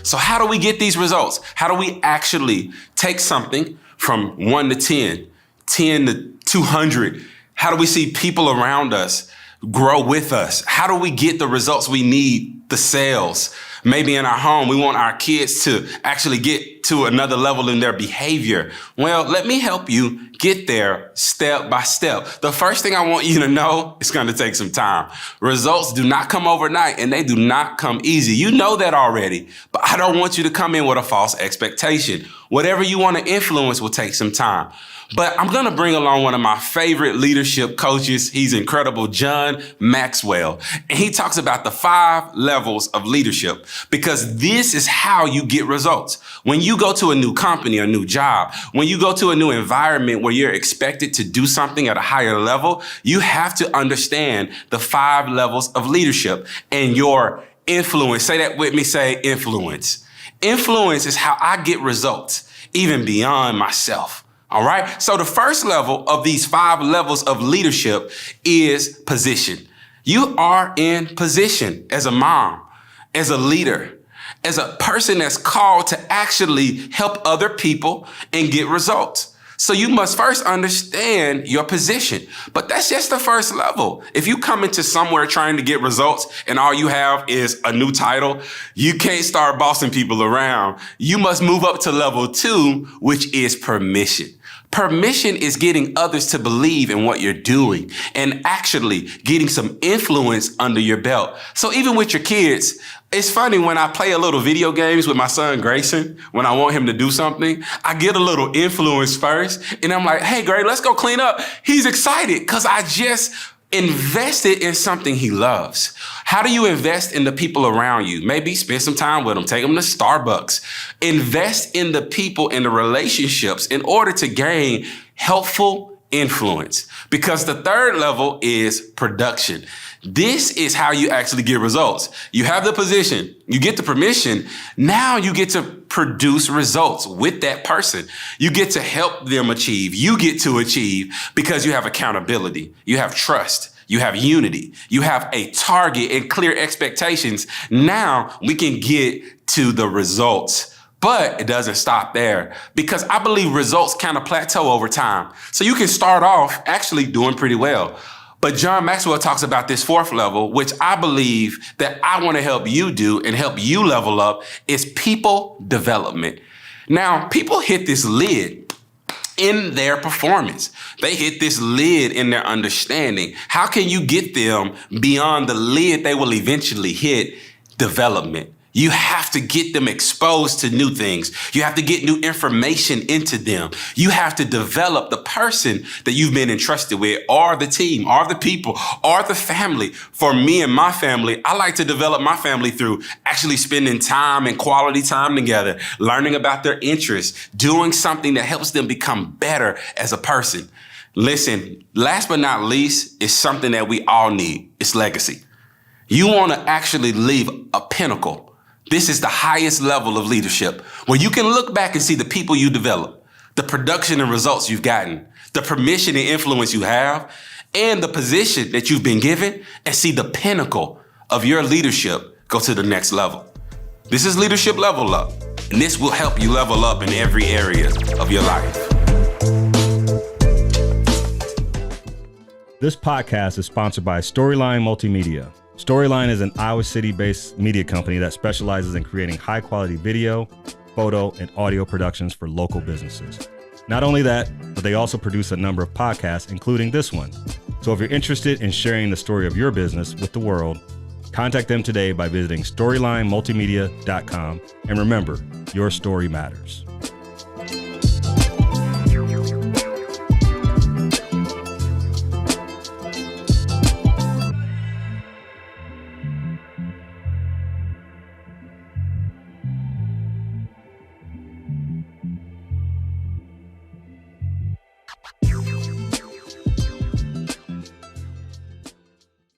So how do we get these results? How do we actually take something from 1 to 10, 10 to 200? How do we see people around us grow with us? How do we get the results we need, the sales? Maybe in our home, we want our kids to actually get to another level in their behavior. Well, let me help you get there step by step. The first thing I want you to know, it's going to take some time. Results do not come overnight and they do not come easy. You know that already, but I don't want you to come in with a false expectation. Whatever you want to influence will take some time. But I'm going to bring along one of my favorite leadership coaches. He's incredible, John Maxwell. And he talks about the 5 levels of leadership because this is how you get results. When you go to a new company, a new job, when you go to a new environment where you're expected to do something at a higher level, you have to understand the 5 levels of leadership and your influence. Say that with me, say influence. Influence is how I get results, even beyond myself. All right. So the first level of these 5 levels of leadership is position. You are in position as a mom, as a leader, as a person that's called to actually help other people and get results. So you must first understand your position. But that's just the first level. If you come into somewhere trying to get results and all you have is a new title, you can't start bossing people around. You must move up to level 2, which is permission. Permission is getting others to believe in what you're doing and actually getting some influence under your belt. So even with your kids, it's funny when I play a little video games with my son, Grayson, when I want him to do something, I get a little influence first and I'm like, hey, Gray, let's go clean up. He's excited because I just invested in something he loves. How do you invest in the people around you? Maybe spend some time with them, take them to Starbucks. Invest in the people and the relationships in order to gain helpful influence. Because the third level is production. This is how you actually get results. You have the position, you get the permission. Now you get to produce results with that person. You get to help them achieve. You get to achieve because you have accountability. You have trust. You have unity. You have a target and clear expectations. Now we can get to the results. But it doesn't stop there because I believe results kind of plateau over time. So you can start off actually doing pretty well. But John Maxwell talks about this 4th level, which I believe that I want to help you do and help you level up, is people development. Now, people hit this lid in their performance. They hit this lid in their understanding. How can you get them beyond the lid they will eventually hit? Development. You have to get them exposed to new things. You have to get new information into them. You have to develop the person that you've been entrusted with, or the team, or the people, or the family. For me and my family, I like to develop my family through actually spending time and quality time together, learning about their interests, doing something that helps them become better as a person. Listen, last but not least, is something that we all need. It's legacy. You want to actually leave a pinnacle. This is the highest level of leadership, where you can look back and see the people you develop, the production and results you've gotten, the permission and influence you have, and the position that you've been given, and see the pinnacle of your leadership go to the next level. This is Leadership Level Up, and this will help you level up in every area of your life. This podcast is sponsored by Storyline Multimedia. Storyline is an Iowa City-based media company that specializes in creating high-quality video, photo, and audio productions for local businesses. Not only that, but they also produce a number of podcasts, including this one. So if you're interested in sharing the story of your business with the world, contact them today by visiting storylinemultimedia.com. And remember, your story matters.